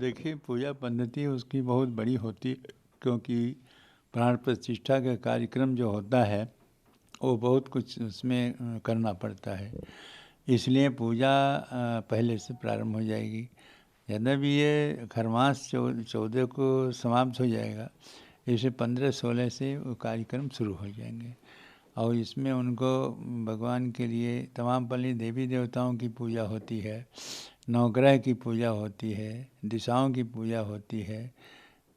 देखिए, पूजा पद्धति उसकी बहुत बड़ी होती है, क्योंकि प्राण प्रतिष्ठा का कार्यक्रम जो होता है वो बहुत कुछ उसमें करना पड़ता है। इसलिए पूजा पहले से प्रारंभ हो जाएगी। यद्यपि ये खरमास 14 को समाप्त हो जाएगा, इसे 15-16 से वो कार्यक्रम शुरू हो जाएंगे। और इसमें उनको भगवान के लिए तमाम पल्ली देवी देवताओं की पूजा होती है, नवग्रह की पूजा होती है, दिशाओं की पूजा होती है।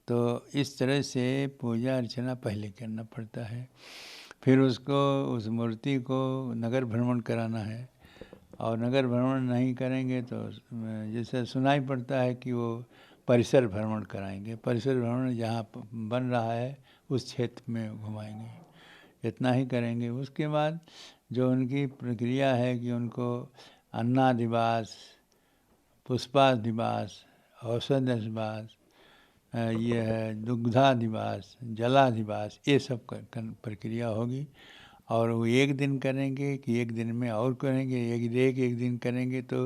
तो इस तरह से पूजा अर्चना पहले करना पड़ता है। फिर उसको उस मूर्ति को नगर भ्रमण कराना है, और नगर भ्रमण नहीं करेंगे तो जैसे सुनाई पड़ता है कि वो परिसर भ्रमण कराएंगे। परिसर भ्रमण जहाँ बन रहा है उस क्षेत्र में घुमाएंगे। इतना ही करेंगे। उसके बाद जो उनकी प्रक्रिया है कि उनको अन्नादिवास, पुष्पाधिवास, औषधाधिवास, ये है दुग्धाधिवास, जलाधिवास, ये सब प्रक्रिया होगी। और वो एक दिन करेंगे कि एक दिन में और करेंगे, एक दिन करेंगे तो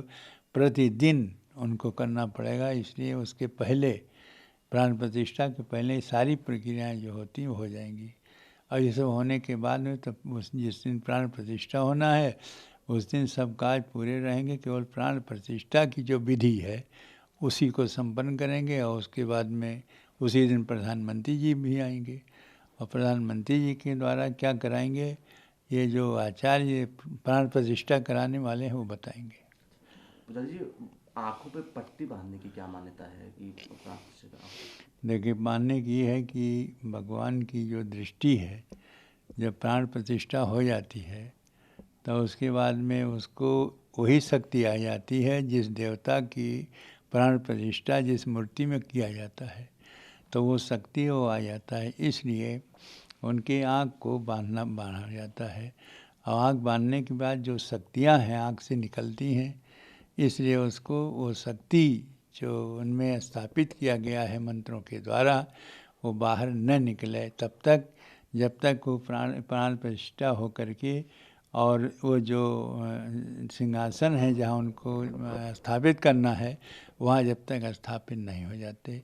प्रतिदिन उनको करना पड़ेगा। इसलिए उसके पहले, प्राण प्रतिष्ठा के पहले सारी प्रक्रियाएं जो होती हैं वो हो जाएंगी। और ये सब होने के बाद में तब उस जिस दिन प्राण प्रतिष्ठा होना है उस दिन सब काज पूरे रहेंगे। केवल प्राण प्रतिष्ठा की जो विधि है उसी को संपन्न करेंगे। और उसके बाद में उसी दिन प्रधानमंत्री जी भी आएंगे, और प्रधानमंत्री जी के द्वारा क्या कराएंगे ये जो आचार्य प्राण प्रतिष्ठा कराने वाले हैं वो बताएंगे। पिताजी, आंखों पे पट्टी बांधने की क्या मान्यता है कि प्राण प्रतिष्ठा? देखिए, मानने की है कि भगवान की जो दृष्टि है, जब प्राण प्रतिष्ठा हो जाती है तो उसके बाद में उसको वही शक्ति आ जाती है जिस देवता की प्राण प्रतिष्ठा जिस मूर्ति में किया जाता है, तो वो शक्ति वो आ जाता है। इसलिए उनकी आँख को बांधा जाता है। और आँख बांधने के बाद जो शक्तियाँ हैं आँख से निकलती हैं, इसलिए उसको वो शक्ति जो उनमें स्थापित किया गया है मंत्रों के द्वारा वो बाहर न निकले तब तक, जब तक वो प्राण प्रतिष्ठा हो करके और वो जो सिंहासन है जहाँ उनको स्थापित करना है वहाँ जब तक स्थापित नहीं हो जाते।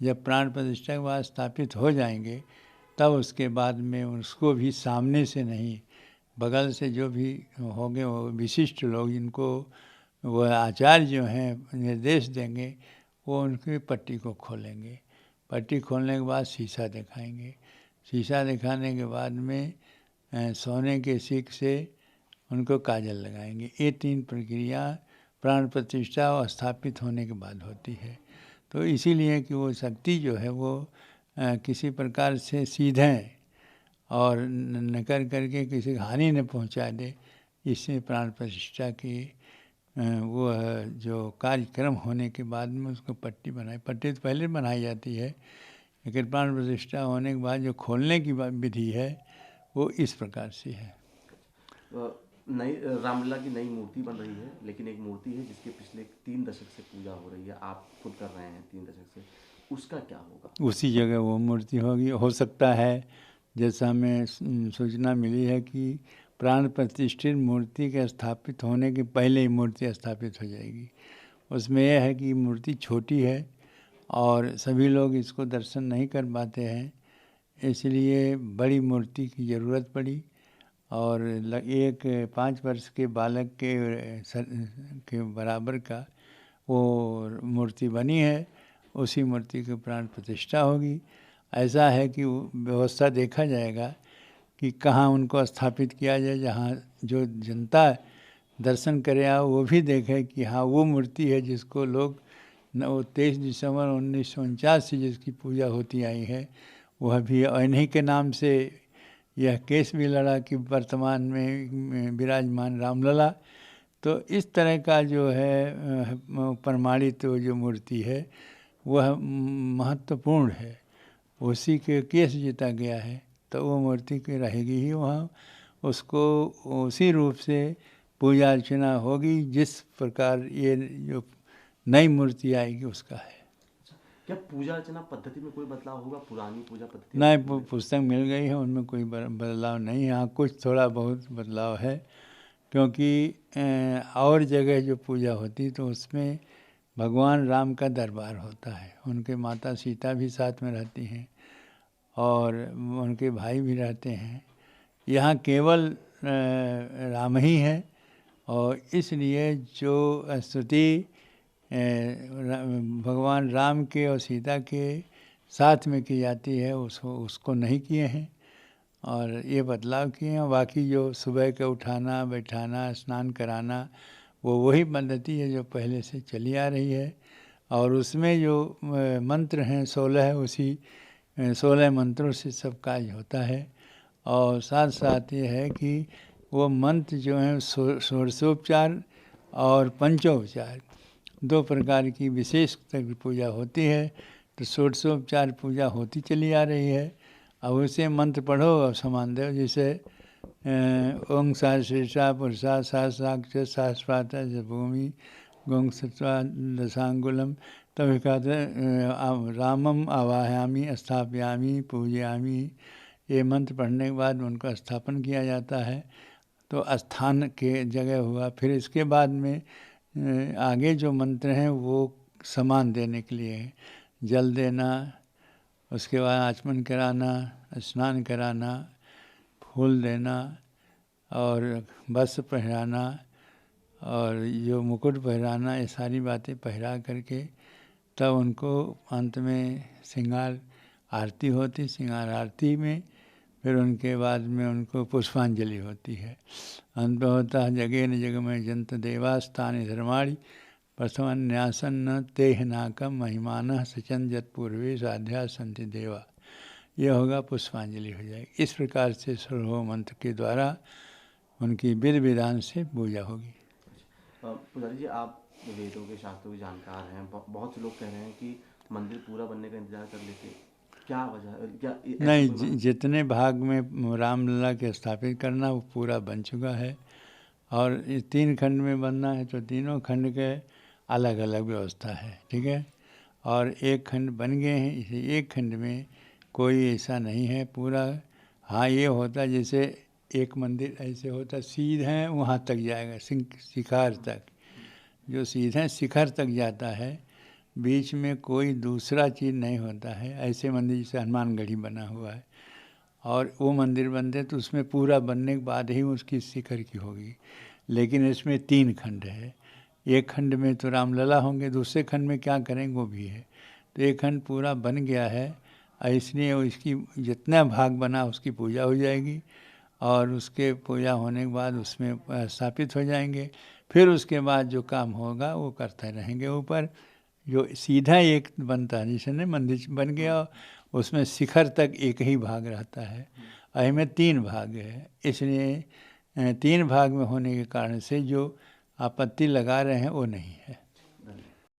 जब प्राण प्रतिष्ठा के बाद स्थापित हो जाएंगे तब उसके बाद में उसको भी सामने से नहीं, बगल से जो भी होंगे वो विशिष्ट लोग जिनको वो आचार्य जो हैं निर्देश देंगे वो उनकी पट्टी को खोलेंगे। पट्टी खोलने के बाद शीशा दिखाएंगे। शीशा दिखाने के बाद में सोने के सीख से उनको काजल लगाएंगे। ये 3 प्रक्रिया प्राण प्रतिष्ठा और स्थापित होने के बाद होती है। तो इसीलिए कि वो शक्ति जो है वो किसी प्रकार से सीधे और न कर करके किसी को हानि न पहुंचा दे, इससे प्राण प्रतिष्ठा की वो जो कार्यक्रम होने के बाद में उसको पट्टी पट्टी तो पहले बनाई जाती है, लेकिन प्राण प्रतिष्ठा होने के बाद जो खोलने की विधि है वो इस प्रकार से है। नई रामलला की नई मूर्ति बन रही है, लेकिन एक मूर्ति है जिसके पिछले 3 दशक से पूजा हो रही है, आप खुद कर रहे हैं 3 दशक से, उसका क्या होगा? उसी जगह वो मूर्ति होगी। हो सकता है, जैसा हमें सूचना मिली है कि प्राण प्रतिष्ठित मूर्ति के स्थापित होने के पहले ही मूर्ति स्थापित हो जाएगी। उसमें यह है कि मूर्ति छोटी है और सभी लोग इसको दर्शन नहीं कर पाते हैं, इसलिए बड़ी मूर्ति की ज़रूरत पड़ी। और एक 5 वर्ष के बालक के बराबर का वो मूर्ति बनी है, उसी मूर्ति की प्राण प्रतिष्ठा होगी। ऐसा है कि व्यवस्था देखा जाएगा कि कहाँ उनको स्थापित किया जाए, जहाँ जो जनता दर्शन करे आओ वो भी देखे कि हाँ वो मूर्ति है जिसको लोग 23 दिसंबर 1949 से जिसकी पूजा होती आई है, वह भी इन्हीं के नाम से यह केस भी लड़ा कि वर्तमान में विराजमान रामलला। तो इस तरह का जो है प्रमाणित जो मूर्ति है वह महत्वपूर्ण है, उसी के केस जीता गया है, तो वो मूर्ति की रहेगी ही वहाँ। उसको उसी रूप से पूजा अर्चना होगी जिस प्रकार ये जो नई मूर्ति आएगी उसका है। क्या पूजा अर्चना पद्धति में कोई बदलाव होगा? पुरानी पूजा पद्धति नहीं, पुस्तक मिल गई है, उनमें कोई बदलाव नहीं है। हाँ, कुछ थोड़ा बहुत बदलाव है, क्योंकि और जगह जो पूजा होती तो उसमें भगवान राम का दरबार होता है। उनके माता सीता भी साथ में रहती हैं और उनके भाई भी रहते हैं। यहाँ केवल राम ही है और इसलिए जो स्तुति भगवान राम के और सीता के साथ में की जाती है उसको नहीं किए हैं और ये बदलाव किए हैं। बाकी जो सुबह के उठाना बैठाना स्नान कराना वही पद्धति है जो पहले से चली आ रही है और उसमें जो मंत्र हैं 16 है, उसी 16 मंत्रों से सब कार्य होता है। और साथ साथ ये है कि वो मंत्र जो हैं षोडशोपचार और पंचोपचार 2 प्रकार की विशेष तक पूजा होती है। तो षोडशोपचार पूजा होती चली आ रही है। अब उसे मंत्र पढ़ो और समान दो, जैसे ओं सहस्रेशा पुरुषा सहस्राक्ष सहस्रात भूमि गों सत्वा दशांगुलम तभी कहते रामम आवाहयामी स्थापयामी पूजयामी। ये मंत्र पढ़ने के बाद उनका स्थापन किया जाता है तो स्थान के जगह हुआ। फिर इसके बाद में आगे जो मंत्र हैं वो सामान देने के लिए है। जल देना, उसके बाद आचमन कराना, स्नान कराना, फूल देना और वस्त्र पहनाना और जो मुकुट पहनाना, ये सारी बातें पहरा करके तब उनको अंत में श्रृंगार आरती होती। श्रृंगार आरती में फिर उनके बाद में उनको पुष्पांजलि होती है। अंत में होता है जगेन जगमय जंत देवास्तानि धर्माणि प्रथमन्यासन्न तेह नाकम महिमान सचन जत पूर्वे साध्या संति देवा। यह होगा पुष्पांजलि हो जाएगी। इस प्रकार से सर्वो मंत्र के द्वारा उनकी विधि विधान से पूजा होगी। पुजारी जी, आप वेदों के शास्त्रों के जानकार हैं। बहुत से लोग कह रहे हैं कि मंदिर पूरा बनने का इंतजार कर लेते, क्या वजह है? क्या नहीं, जितने भाग में रामलला के स्थापित करना वो पूरा बन चुका है और 3 खंड में बनना है तो तीनों खंड के अलग अलग व्यवस्था है, ठीक है। और 1 खंड बन गए हैं, इसे 1 खंड में कोई ऐसा नहीं है पूरा। हाँ, ये होता जैसे एक मंदिर ऐसे होता सीधे वहाँ तक जाएगा, शिखर तक, जो सीधे शिखर तक जाता है, बीच में कोई दूसरा चीज़ नहीं होता है। ऐसे मंदिर जैसे हनुमानगढ़ी बना हुआ है और वो मंदिर बनते तो उसमें पूरा बनने के बाद ही उसकी शिखर की होगी। लेकिन इसमें 3 खंड है। 1 खंड में तो रामलला होंगे, दूसरे खंड में क्या करेंगे वो भी है। तो 1 खंड पूरा बन गया है, इसलिए उसकी जितना भाग बना उसकी पूजा हो जाएगी और उसके पूजा होने के बाद उसमें स्थापित हो जाएंगे। फिर उसके बाद जो काम होगा वो करते रहेंगे। ऊपर जो सीधा एक बनता है, जैसे मंदिर बन गया उसमें शिखर तक एक ही भाग रहता है, इसमें 3 भाग है। इसलिए 3 भाग में होने के कारण से जो आपत्ति लगा रहे हैं वो नहीं है।